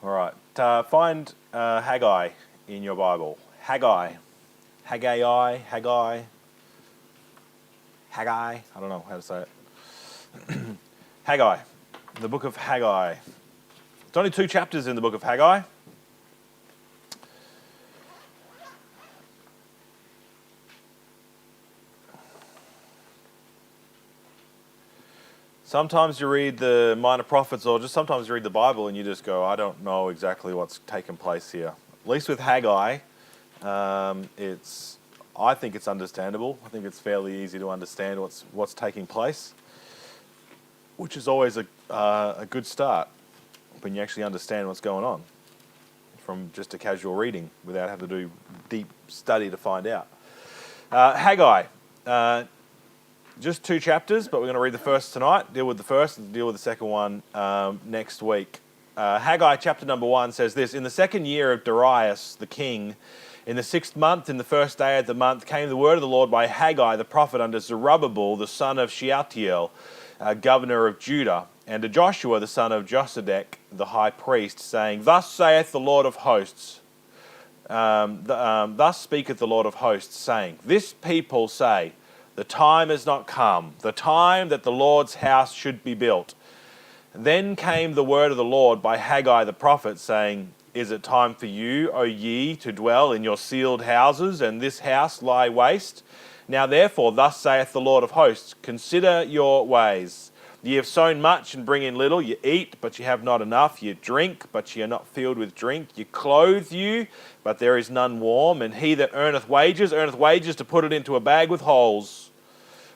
All right. Find Haggai in your Bible. Haggai. Haggai. Haggai. Haggai. I don't know how to say it. Haggai. The book of Haggai. It's only 2 chapters in the book of Haggai. Sometimes you read the minor prophets, or just sometimes you read the Bible and you just go, I don't know exactly what's taken place here. At least with Haggai, I think it's understandable. I think it's fairly easy to understand what's taking place, which is always a good start when you actually understand what's going on from just a casual reading without having to do deep study to find out. Haggai. Just 2 chapters, but we're going to read the first tonight, deal with the first, and deal with the second one next week. Haggai chapter number 1 says this: In the 2nd year of Darius the king, in the 6th month, in the 1st day of the month, came the word of the Lord by Haggai the prophet unto Zerubbabel the son of Shealtiel, governor of Judah, and to Joshua the son of Josedek the high priest, saying, Thus saith the Lord of hosts, thus speaketh the Lord of hosts, saying, This people say, the time is not come, the time that the Lord's house should be built. Then came the word of the Lord by Haggai the prophet, saying, Is it time for you, O ye, to dwell in your sealed houses, and this house lie waste? Now therefore, thus saith the Lord of hosts, Consider your ways. Ye have sown much and bring in little. You eat, but ye have not enough. You drink, but ye are not filled with drink. You clothe you, but there is none warm. And he that earneth wages to put it into a bag with holes.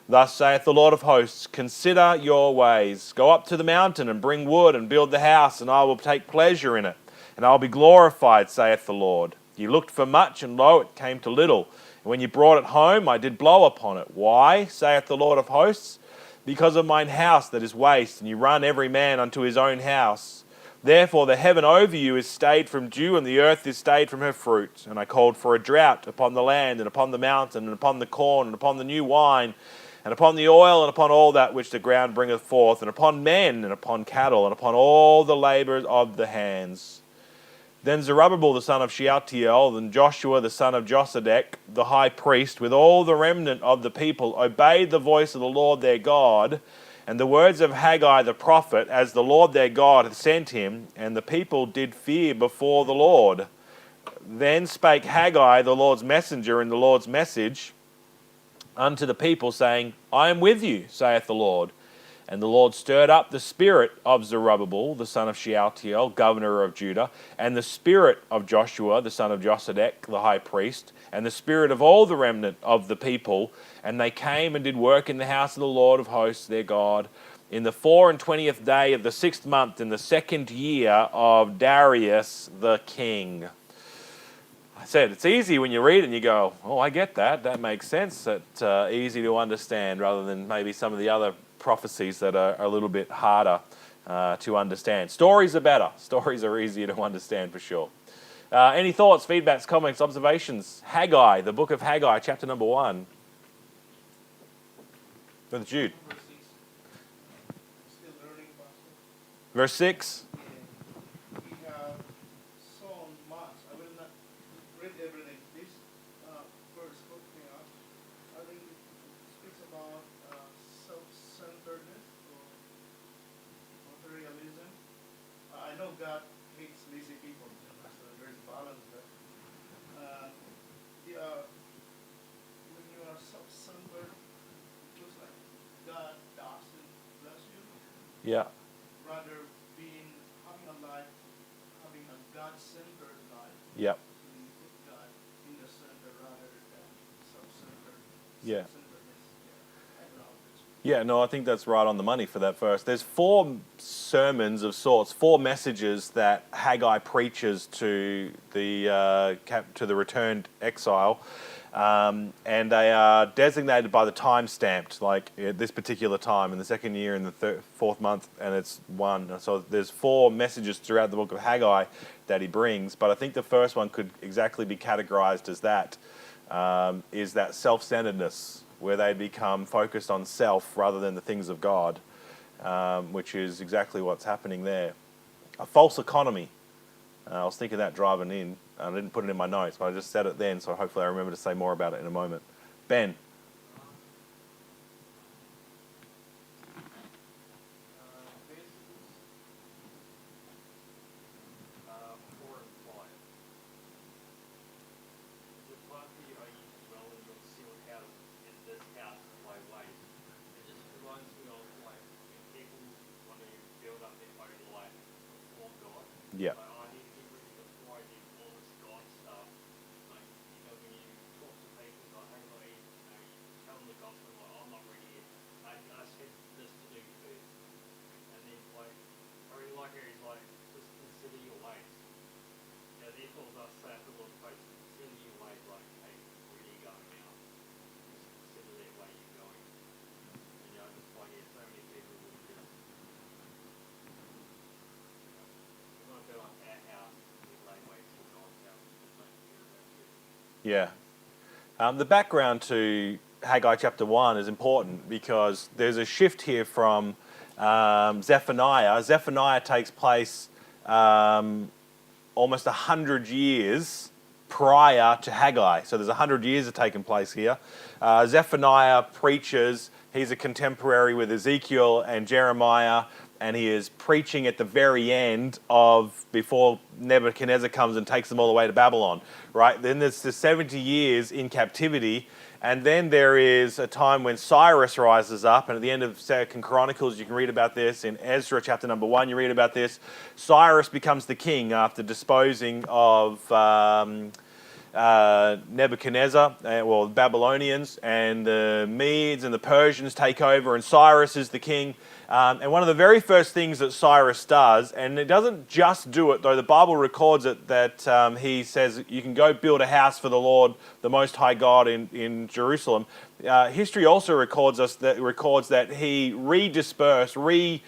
Thus saith the Lord of hosts, Consider your ways. Go up to the mountain and bring wood and build the house, and I will take pleasure in it. And I will be glorified, saith the Lord. Ye looked for much, and lo, it came to little. And when ye brought it home, I did blow upon it. Why, saith the Lord of hosts? Because of mine house that is waste, and ye run every man unto his own house. Therefore the heaven over you is stayed from dew, and the earth is stayed from her fruit. And I called for a drought upon the land, and upon the mountain, and upon the corn, and upon the new wine, and upon the oil, and upon all that which the ground bringeth forth, and upon men, and upon cattle, and upon all the labour of the hands. Then Zerubbabel the son of Shealtiel, and Joshua the son of Josedek, the high priest, with all the remnant of the people, obeyed the voice of the Lord their God, and the words of Haggai the prophet, as the Lord their God had sent him, and the people did fear before the Lord. Then spake Haggai the Lord's messenger in the Lord's message unto the people, saying, I am with you, saith the Lord. And the Lord stirred up the spirit of Zerubbabel, the son of Shealtiel, governor of Judah, and the spirit of Joshua, the son of Josedek, the high priest, and the spirit of all the remnant of the people. And they came and did work in the house of the Lord of hosts, their God, in the 24th day of the 6th month, in the 2nd year of Darius the king. I said, it's easy when you read it and you go, oh, I get that. That makes sense. It's easy to understand, rather than maybe some of the other prophecies that are a little bit harder to understand. Stories are better. Stories are easier to understand for sure. Any thoughts, feedbacks, comments, observations? Haggai, the book of Haggai, chapter number 1. Brother Jude. Verse 6. God hates lazy people, so there's balance there. When you are self-centered, it looks like God doesn't bless you. Yeah. Rather having a life, having a God-centered life. Yeah. So you put God in the center rather than self-centered. Yeah. Yeah, Yeah, no, I think that's right on the money for that verse. There's 4 sermons of sorts, 4 messages that Haggai preaches to the returned exile, and they are designated by the time stamped, like at this particular time in the 2nd year in the 4th month, and it's 1. So there's 4 messages throughout the book of Haggai that he brings, but I think the first one could exactly be categorized as that, is that self-centeredness, where they become focused on self rather than the things of God, which is exactly what's happening there. A false economy. I was thinking that driving in. I didn't put it in my notes, but I just said it then, so hopefully I remember to say more about it in a moment. Ben. Yeah. Yeah. The background to Haggai chapter 1 is important because there's a shift here from Zephaniah. Zephaniah takes place almost 100 years prior to Haggai. So there's 100 years have taken place here. Zephaniah preaches. He's a contemporary with Ezekiel and Jeremiah, and he is preaching at the very end of before Nebuchadnezzar comes and takes them all the way to Babylon, right? Then there's the 70 years in captivity, and then there is a time when Cyrus rises up, and at the end of 2nd Chronicles, you can read about this. In Ezra chapter number 1, you read about this. Cyrus becomes the king after disposing of Nebuchadnezzar, the Babylonians, and the Medes and the Persians take over, and Cyrus is the king. And one of the very first things that Cyrus does, and it doesn't just do it, though the Bible records it, that he says you can go build a house for the Lord, the Most High God in Jerusalem. History also records that he repatriated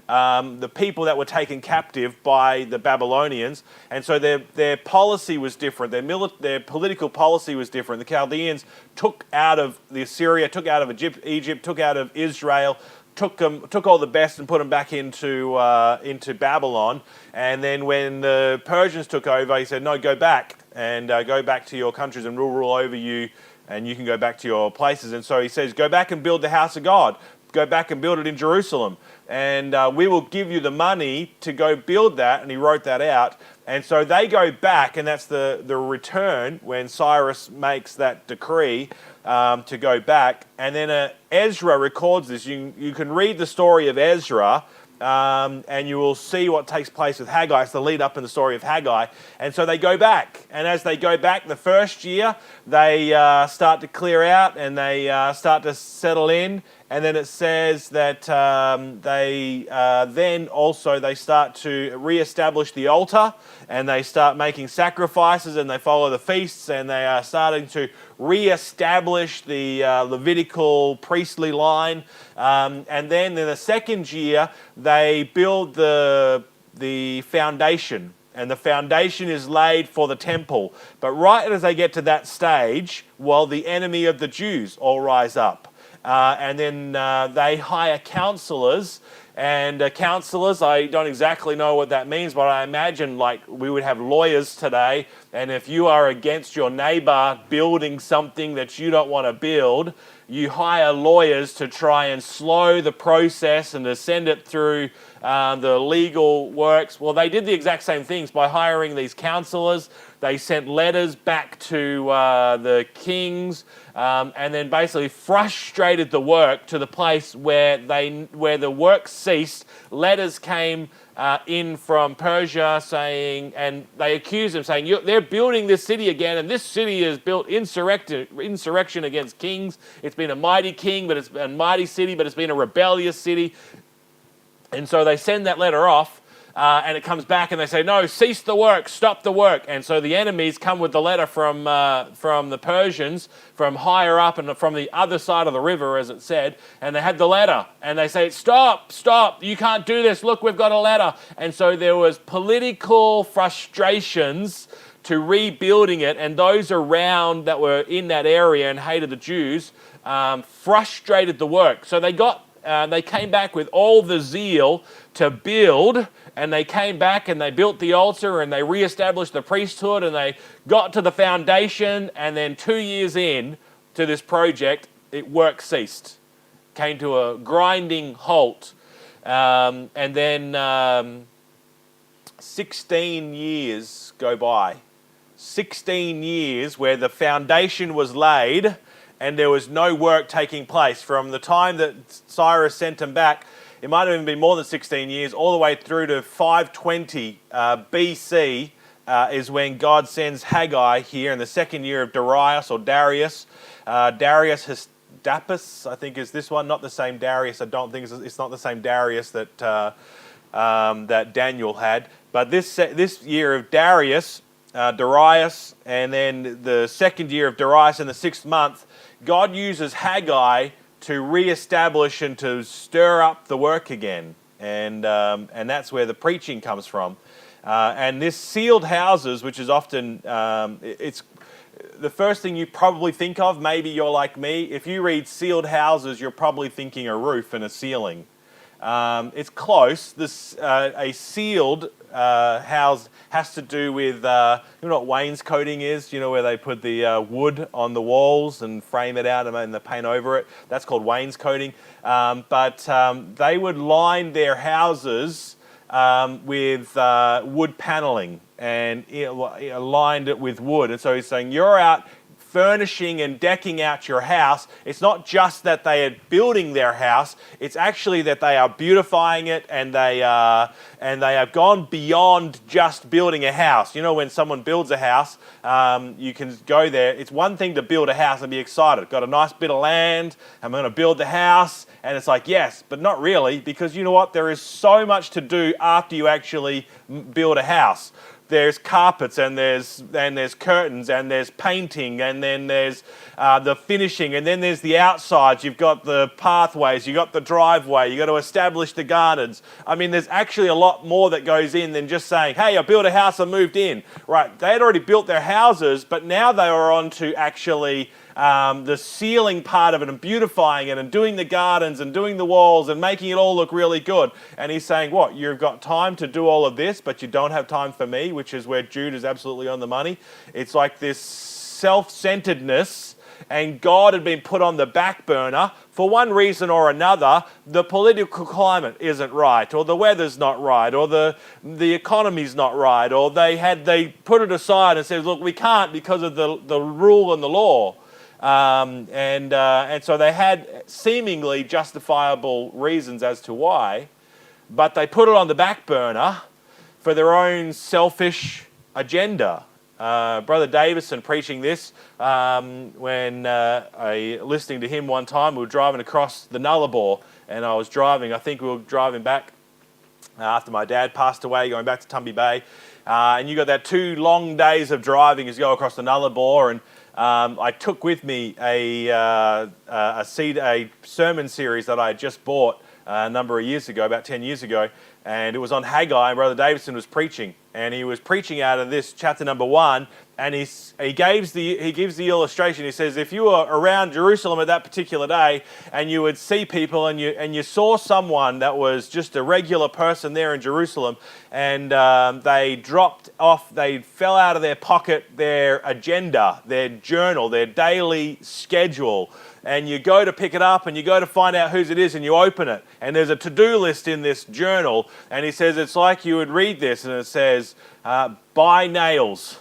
the people that were taken captive by the Babylonians, and so their policy was different. Their political policy was different. The Chaldeans took out of Assyria, took out of Egypt, took out of Israel, took all the best and put them back into Babylon. And then when the Persians took over, he said, "No, go back and go back to your countries, and we'll rule over you, and you can go back to your places." And so he says, "Go back and build the house of God. Go back and build it in Jerusalem, and we will give you the money to go build that." And he wrote that out. And so they go back, and that's the return when Cyrus makes that decree to go back. And then Ezra records this. You can read the story of Ezra, and you will see what takes place with Haggai. It's the lead up in the story of Haggai. And so they go back. And as they go back the first year, they start to clear out, and they start to settle in. And then it says that they start to re-establish the altar, and they start making sacrifices, and they follow the feasts, and they are starting to re-establish the Levitical priestly line. And then in the second year, they build the foundation, and the foundation is laid for the temple. But right as they get to that stage, the enemy of the Jews all rise up. And then they hire counselors, and counselors, I don't exactly know what that means, but I imagine like we would have lawyers today, and if you are against your neighbor building something that you don't want to build, you hire lawyers to try and slow the process and to send it through the legal works. Well, they did the exact same things by hiring these counselors. They sent letters back to the kings, and then basically frustrated the work to the place where the work ceased. Letters came in from Persia saying, and they accused them saying, they're building this city again, and this city is built insurrection against kings. It's been a mighty king, but it's a mighty city, but it's been a rebellious city. And so they send that letter off, and it comes back, and they say, "No, cease the work, stop the work." And so the enemies come with the letter from the Persians, from higher up and from the other side of the river, as it said, and they had the letter, and they say, stop, you can't do this, look, we've got a letter. And so there was political frustrations to rebuilding it, and those around that were in that area and hated the Jews frustrated the work. So they got They came back with all the zeal to build, and they came back and they built the altar and they reestablished the priesthood and they got to the foundation, and then 2 years in to this project, work ceased. Came to a grinding halt. And then 16 years go by. 16 years where the foundation was laid and there was no work taking place. From the time that Cyrus sent them back, it might have even been more than 16 years, all the way through to 520 BC is when God sends Haggai here in the second year of Darius or Darius. Darius Hystaspes, I think, is this one. Not the same Darius. I don't think it's not the same Darius that that Daniel had. But this year of Darius, and then the second year of Darius in the 6th month, God uses Haggai to re-establish and to stir up the work again. And that's where the preaching comes from. And this sealed houses, which is often, it's the first thing you probably think of, maybe you're like me, if you read sealed houses, you're probably thinking a roof and a ceiling. It's close. A sealed house has to do with, you know what wainscoting is? You know, where they put the wood on the walls and frame it out and then they paint over it? That's called wainscoting. But they would line their houses with wood paneling and lined it with wood. And so he's saying, you're out furnishing and decking out your house. It's not just that they are building their house, it's actually that they are beautifying it, and they have gone beyond just building a house. You know, when someone builds a house, you can go there. It's one thing to build a house and be excited. Got a nice bit of land, I'm going to build the house, and it's like, yes, but not really, because you know what? There is so much to do after you actually build a house. There's carpets, and there's curtains, and there's painting, and then there's the finishing, and then there's the outsides. You've got the pathways, you've got the driveway, you've got to establish the gardens. I mean, there's actually a lot more that goes in than just saying, hey, I built a house, I moved in. Right, they had already built their houses, but now they were on to actually the sealing part of it and beautifying it and doing the gardens and doing the walls and making it all look really good. And he's saying, what, you've got time to do all of this, but you don't have time for me, which is where Jude is absolutely on the money. It's like this self-centeredness, and God had been put on the back burner for one reason or another. The political climate isn't right, or the weather's not right, or the economy's not right, or they put it aside and said, look, we can't because of the rule and the law. And so they had seemingly justifiable reasons as to why, but they put it on the back burner for their own selfish agenda. Brother Davison preaching this, when listening to him one time, we were driving across the Nullarbor, and I think we were driving back after my dad passed away, going back to Tumby Bay, and you got that 2 long days of driving as you go across the Nullarbor, and I took with me a sermon series that I had just bought a number of years ago, about 10 years ago, and it was on Haggai, and Brother Davison was preaching, and he was preaching out of this chapter number 1, and he gives the illustration. He says, if you were around Jerusalem at that particular day, and you would see people, and you saw someone that was just a regular person there in Jerusalem, and they fell out of their pocket their agenda, their journal, their daily schedule, and you go to pick it up and you go to find out whose it is and you open it, and there's a to-do list in this journal, and he says it's like you would read this and it says, buy nails,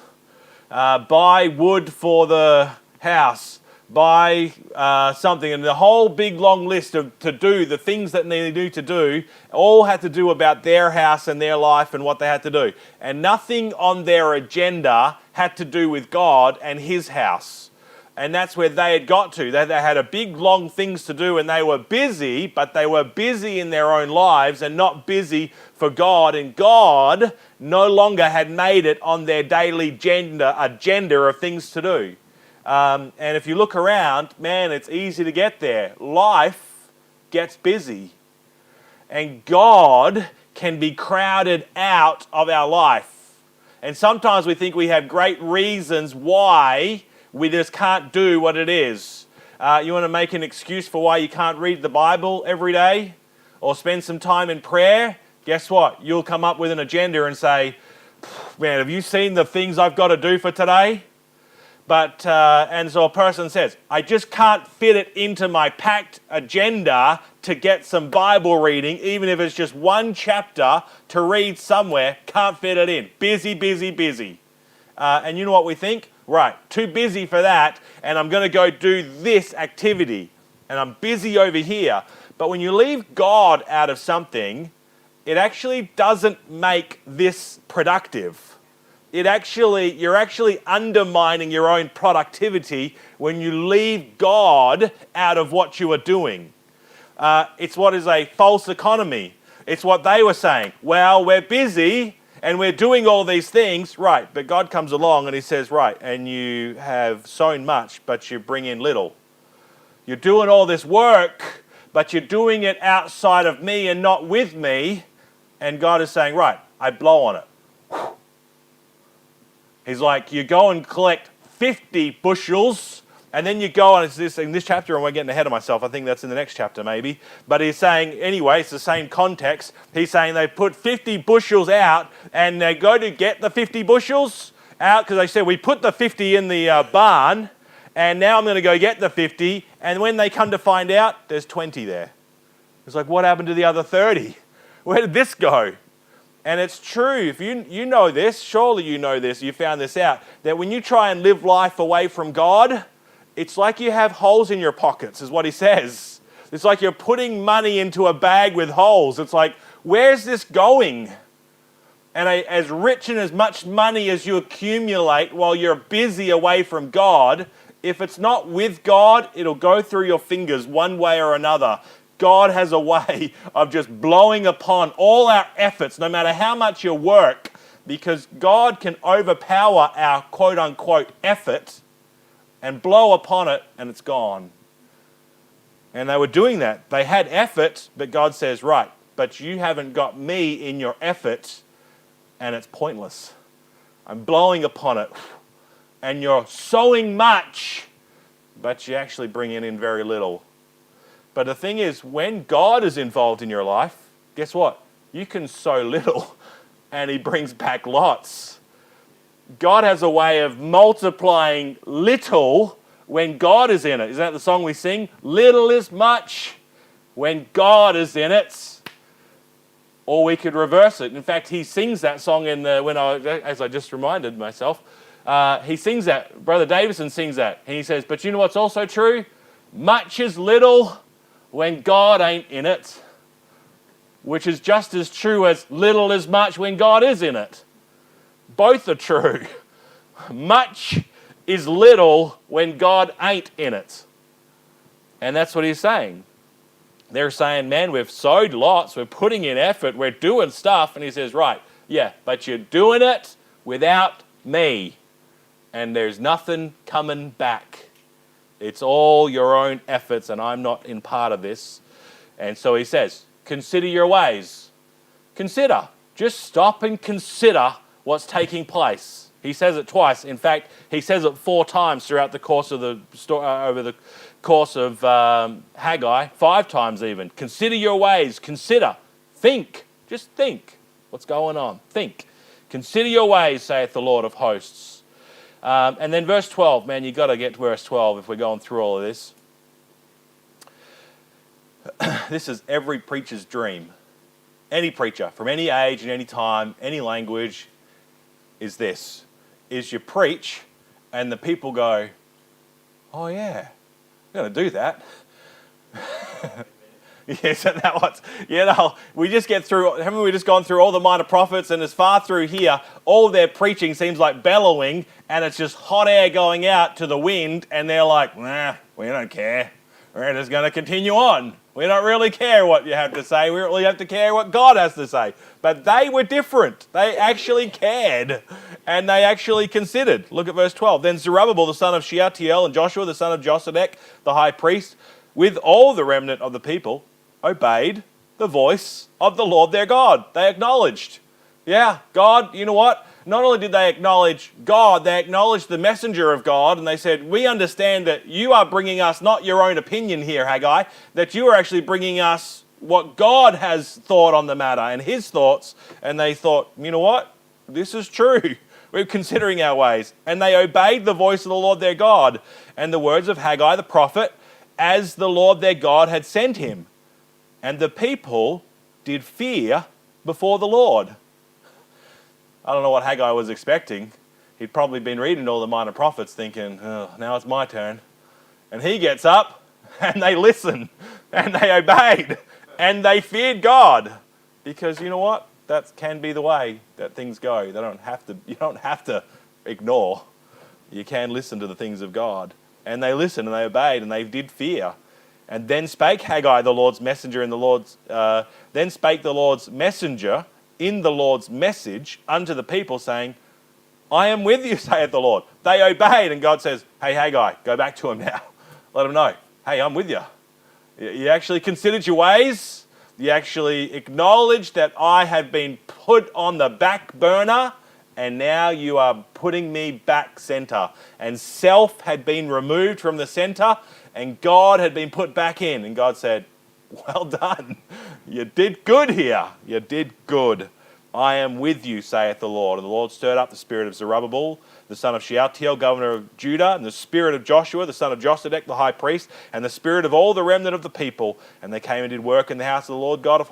buy wood for the house, buy something, and the whole big long list of the things that they need to do, all had to do about their house and their life and what they had to do, and nothing on their agenda had to do with God and His house. And that's where they had got to. They had a big, long things to do, and they were busy, but they were busy in their own lives and not busy for God. And God no longer had made it on their daily agenda of things to do. And if you look around, man, it's easy to get there. Life gets busy. And God can be crowded out of our life. And sometimes we think we have great reasons why we just can't do what it is. You want to make an excuse for why you can't read the Bible every day or spend some time in prayer? Guess what? You'll come up with an agenda and say, man, have you seen the things I've got to do for today? But, and so a person says, I just can't fit it into my packed agenda to get some Bible reading, even if it's just one chapter to read somewhere, can't fit it in. Busy, busy, busy. And you know what we think? Right, too busy for that, and I'm going to go do this activity. And I'm busy over here. But when you leave God out of something, it actually doesn't make this productive. You're actually undermining your own productivity when you leave God out of what you are doing. It's what is a false economy. It's what they were saying. Well, we're busy and we're doing all these things, right, but God comes along and he says, right, and you have sown much, but you bring in little. You're doing all this work, but you're doing it outside of me and not with me, and God is saying, right, I blow on it. He's like, you go and collect 50 bushels, and then you go on, it's this, in this chapter, and we're getting ahead of myself, I think that's in the next chapter maybe, but he's saying, anyway, it's the same context, he's saying they put 50 bushels out, and they go to get the 50 bushels out, because they said, we put the 50 in the barn, and now I'm going to go get the 50, and when they come to find out, there's 20 there. It's like, what happened to the other 30? Where did this go? And it's true, if you know this, surely you know this, you found this out, that when you try and live life away from God, it's like you have holes in your pockets, is what he says. It's like you're putting money into a bag with holes. It's like, where's this going? And as rich and as much money as you accumulate while you're busy away from God, if it's not with God, it'll go through your fingers one way or another. God has a way of just blowing upon all our efforts, no matter how much you work, because God can overpower our quote-unquote effort and blow upon it, and it's gone. And they were doing that. They had effort, but God says, right, but you haven't got me in your effort, and it's pointless. I'm blowing upon it, and you're sowing much, but you actually bring in very little. But the thing is, when God is involved in your life, guess what? You can sow little and he brings back lots. God has a way of multiplying little when God is in it. Isn't that the song we sing? Little is much when God is in it. Or we could reverse it. In fact, he sings that song as I just reminded myself. He sings that. Brother Davison sings that. And he says, but you know what's also true? Much is little when God ain't in it, which is just as true as little is much when God is in it. Both are true. Much is little when God ain't in it. And that's what he's saying. They're saying, man, we've sowed lots, we're putting in effort, we're doing stuff. And he says, right, yeah, but you're doing it without me. And there's nothing coming back. It's all your own efforts, and I'm not in part of this. And so he says, consider your ways. Consider. Just stop and consider what's taking place. He says it twice. In fact, he says it 4 times throughout the course of the story, over the course of Haggai, 5 times even. Consider your ways. Consider. Think. Just think. What's going on? Think. Consider your ways, saith the Lord of hosts. And then verse 12, man, you've got to get to verse 12 if we're going through all of this. This is every preacher's dream. Any preacher, from any age and any time, any language, is this. Is you preach and the people go, oh yeah, we're going to do that. Yes, and that was, we just get through, haven't we just gone through all the minor prophets, and as far through here, all their preaching seems like bellowing, and it's just hot air going out to the wind, and they're like, nah, we don't care. We're just going to continue on. We don't really care what you have to say. We really have to care what God has to say. But they were different. They actually cared, and they actually considered. Look at verse 12. Then Zerubbabel, the son of Shealtiel, and Joshua, the son of Josedek, the high priest, with all the remnant of the people, obeyed the voice of the Lord their God. They acknowledged, yeah, God, you know what? Not only did they acknowledge God, they acknowledged the messenger of God, and they said, we understand that you are bringing us not your own opinion here, Haggai, that you are actually bringing us what God has thought on the matter and his thoughts. And they thought, you know what? This is true. We're considering our ways. And they obeyed the voice of the Lord their God and the words of Haggai the prophet as the Lord their God had sent him. And the people did fear before the Lord. I don't know what Haggai was expecting. He'd probably been reading all the minor prophets thinking, oh, now it's my turn. And he gets up and they listened and they obeyed and they feared God. Because you know what? That can be the way that things go. You don't have to ignore. You can listen to the things of God. And they listened and they obeyed and they did fear. And then spake Haggai the Lord's messenger in the Lord's then spake the Lord's messenger in the Lord's message unto the people, saying, I am with you, saith the Lord. They obeyed, and God says, hey, Haggai, go back to him now. Let him know, hey, I'm with you. You actually considered your ways. You actually acknowledged that I have been put on the back burner, and now you are putting me back center. And self had been removed from the center, and God had been put back in. And God said, well done. You did good here. You did good. I am with you, saith the Lord. And the Lord stirred up the spirit of Zerubbabel, the son of Shealtiel, governor of Judah, and the spirit of Joshua, the son of Josedek, the high priest, and the spirit of all the remnant of the people. And they came and did work in the house of the Lord God of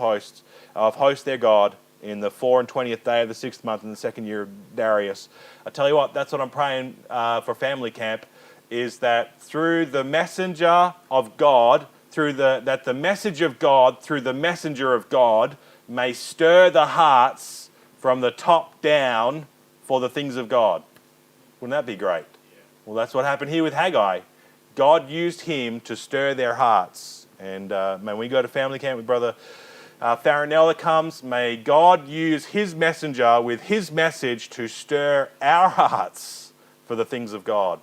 hosts their God, in the 24th day of the 6th month in the 2nd year of Darius. I tell you what, that's what I'm praying for family camp, is that through the messenger of God, that the message of God through the messenger of God may stir the hearts from the top down for the things of God. Wouldn't that be great? Yeah. Well, that's what happened here with Haggai. God used him to stir their hearts. And may we go to family camp with Brother Farinella comes, may God use his messenger with his message to stir our hearts for the things of God.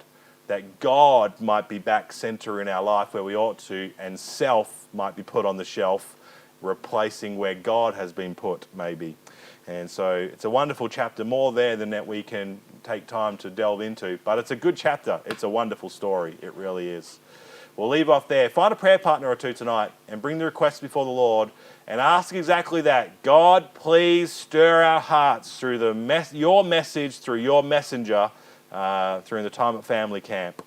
That God might be back center in our life where we ought to, and self might be put on the shelf, replacing where God has been put, maybe. And so it's a wonderful chapter, more there than that we can take time to delve into. But it's a good chapter. It's a wonderful story. It really is. We'll leave off there. Find a prayer partner or two tonight and bring the requests before the Lord and ask exactly that. God, please stir our hearts through your message, through your messenger, through the time at family camp.